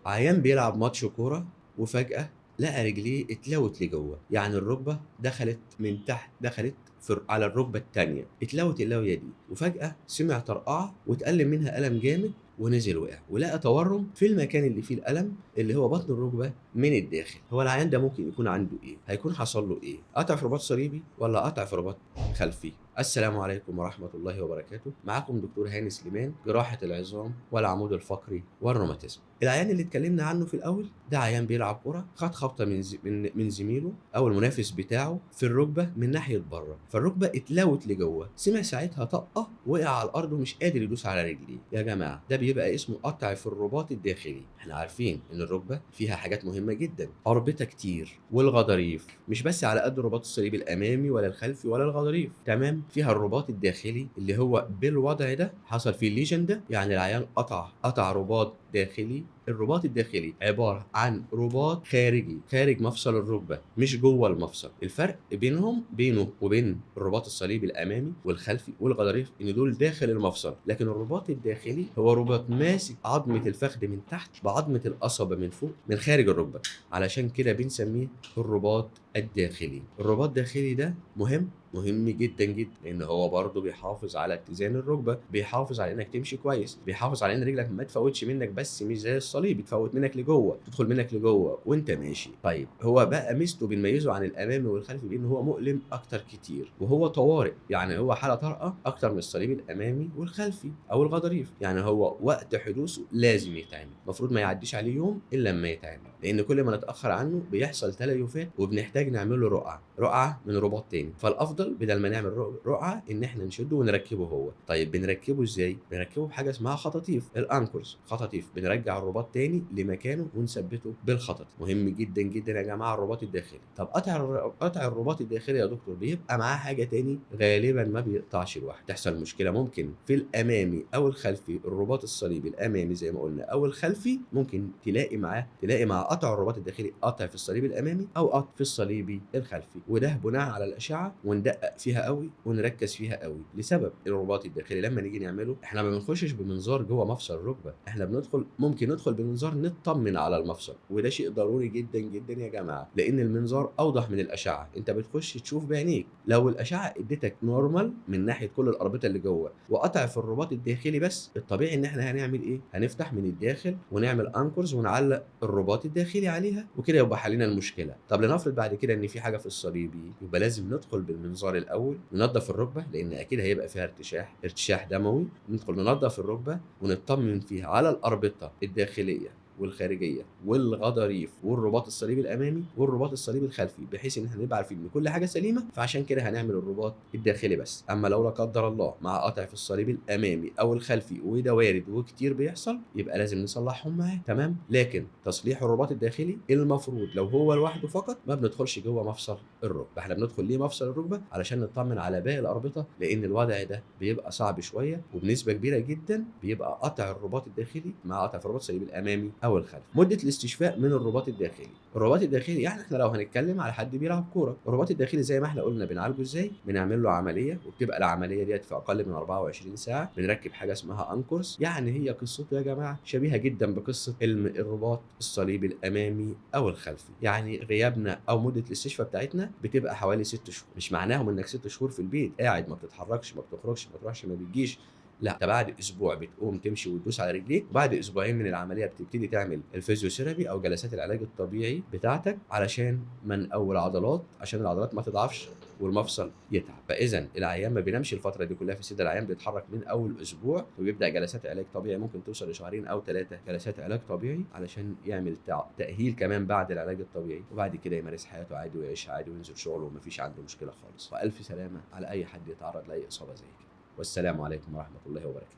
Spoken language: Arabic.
عيان بيلعب ماتش كورة وفجأة لقى رجليه اتلوت لجوّه، يعني الركبة دخلت من تحت دخلت على الركبة التانية، اتلوت اللوية دي، وفجأة سمع طرقعة واتألم منها ألم جامد ونزل وقع، ولقى تورم في المكان اللي فيه الألم اللي هو بطن الركبة من الداخل. هو العيان ده ممكن يكون عنده إيه؟ هيكون حصل له إيه؟ قطع في رباط صليبي والّا قطع في رباط خلفي؟ السلام عليكم ورحمة الله وبركاته، معاكم دكتور هاني سليمان، جراحة العظام والعمود الفقري والروماتيزم. العيان اللي اتكلمنا عنه في الأول ده عيان بيلعب كورة، خد خبطة من زميله أو المنافس بتاعه في الركبة من ناحية برّه، فالركبة اتلوت لجوّه، سمع ساعتها طَقّة وقع على الأرض ومش قادر يدوس على رجليه. يا جماعة ده بيبقى اسمه قطع في الرباط الداخلي. إحنا عارفين إن الركبة فيها حاجات مهمة جدًا، أربطة كتير والغضاريف، مش بس على قد الرباط الصليبي الأمامي ولا الخلفي ولا الغضاريف، كمان فيها الرباط الداخلي اللي هو بالوضع ده حصل فيه الlesion ده، يعني العيان قطع رباط داخلي. الرباط الداخلي عبارة عن رباط خارجي خارج مفصل الركبة مش جوه المفصل. الفرق بينه وبين الرباط الصليبي الأمامي والخلفي والغضاريف إن دول داخل المفصل، لكن الرباط الداخلي هو رباط ماسك عضمة الفخذ من تحت بعضمة القصبة من فوق من خارج الركبة، علشان كده بنسميه الرباط الداخلي. الرباط الداخلي ده مهم جدًا، جدًا، لإن هو برضه بيحافظ على اتزان الركبة، بيحافظ على إنك تمشي كويس، بيحافظ على إن رجلك ما تفوّتش منك بس مش زي الصليبي تفوّت منك لجوّه، تدخل منك لجوّه وأنت ماشي. طيب هو بقى ميزته بنميّزه عن الأمامي والخلفي بإن هو مؤلم أكتر كتير، وهو طوارئ، يعني هو حالة طارئة أكتر من الصليبي الأمامي والخلفي أو الغضاريف، يعني هو وقت حدوثه لازم يتعمل، المفروض ما يعدّيش عليه يوم إلا أمّا يتعمل، لإن كل ما نتأخر عنه بيحصل تليفات وبنحتاج نعمل له رقعة من رباط تاني. فالأفضل بدل ما نعمل رقعة إن إحنا نشده ونركبه هو. طيب بنركبه إزاي؟ بنركبه بحاجة اسمها خطاطيف، الأنكرز، خطاطيف بنرجع الرباط تاني لمكانه ونثبته بالخطاطيف. مهم جدًا، جدًا يا جماعة الرباط الداخلي. طب قطع الرباط الداخلي يا دكتور بيبقى معاه حاجة تاني غالبًا ما بيقطعش لوحده، تحصل مشكلة ممكن في الأمامي أو الخلفي، الرباط الصليبي الأمامي زي ما قلنا أو الخلفي ممكن تلاقي مع قطع الرباط الداخلي قطع في الصليبي الأمامي أو قطع في الصليبي الخلفي، وده بناء على الأشعة وندقق فيها أوي ونركز فيها أوي. لسبب الرباط الداخلي لما نيجي نعمله إحنا ما بنخشش بمنظار جوه مفصل الركبة، إحنا ممكن ندخل بمنظار نطمن على المفصل، وده شيء ضروري جدًا، جدًا يا جماعة، لأن المنظار أوضح من الأشعة، أنت بتخش تشوف بعينيك. لو الأشعة اديتك نورمال من ناحية كل الأربطة اللي جوه وقطع في الرباط الداخلي بس، الطبيعي إن إحنا هنعمل إيه؟ هنفتح من الداخل ونعمل أنكرز ونعلق الرباط الداخلي عليها وكده يبقى حلينا المشكلة. طب لنفرض بعد كده إن في حاجة في الصليبي، يبقى لازم ندخل بالمنظار الأول ننضف الركبة لأن أكيد هيبقى فيها ارتشاح دموي، ندخل ننضف الركبة ونطمن فيها على الأربطة الداخلية والخارجيه والغضاريف والرباط الصليبي الامامي والرباط الصليبي الخلفي، بحيث ان احنا نبقى عارفين ان كل حاجه سليمه. فعشان كده هنعمل الرباط الداخلي بس. اما لو لا قدر الله مع قطع في الصليبي الامامي او الخلفي وده وارد وكتير بيحصل، يبقى لازم نصلحهم معاه، تمام. لكن تصليح الرباط الداخلي المفروض لو هو لوحده فقط ما بندخلش جوه مفصل الركبه. احنا بندخل ليه مفصل الركبه؟ علشان نطمن على باقي الاربطه، لان الوضع ده بيبقى صعب شويه وبنسبه كبيره جدا بيبقى قطع الرباط الداخلي مع قطع في الرباط الصليبي الامامي او الخلفي. مده الاستشفاء من الرباط الداخلي، الرباط الداخلي يعني احنا لو هنتكلم على حد بيلعب كوره، الرباط الداخلي زي ما احنا قلنا بنعالجه ازاي؟ بنعمل له عمليه وبتبقى العمليه ديت في اقل من 24 ساعه. بنركب حاجه اسمها انكورس، يعني هي قصته يا جماعه شبيهه جدا بقصه الرباط الصليبي الامامي او الخلفي. يعني غيابنا او مده الاستشفاء بتاعتنا بتبقى حوالي 6 شهور. مش معناهم انك 6 شهور في البيت قاعد ما بتتحركش ما بتخرجش ما تروحش ما بتجيش، لأ، ده بعد أسبوع بتقوم تمشي وتدوس على رجليك، وبعد أسبوعين من العملية بتبتدي تعمل الفيزيوثيرابي أو جلسات العلاج الطبيعي بتاعتك علشان ما نقوي العضلات، عشان العضلات ما تضعفش والمفصل يتعب. فإذًا العيان ما بينامش الفترة دي كلها في السرير، العيان بيتحرك من أول أسبوع وبيبدأ جلسات علاج طبيعي ممكن توصل لشهرين أو 3 جلسات علاج طبيعي علشان يعمل تأهيل كمان بعد العلاج الطبيعي، وبعد كده يمارس حياته عادي ويعيش عادي وينزل شغله وما فيش عنده مشكلة خالص. وألف سلامة على أي حد يتعرض لأي إصابة زي كده. والسلام عليكم ورحمة الله وبركاته.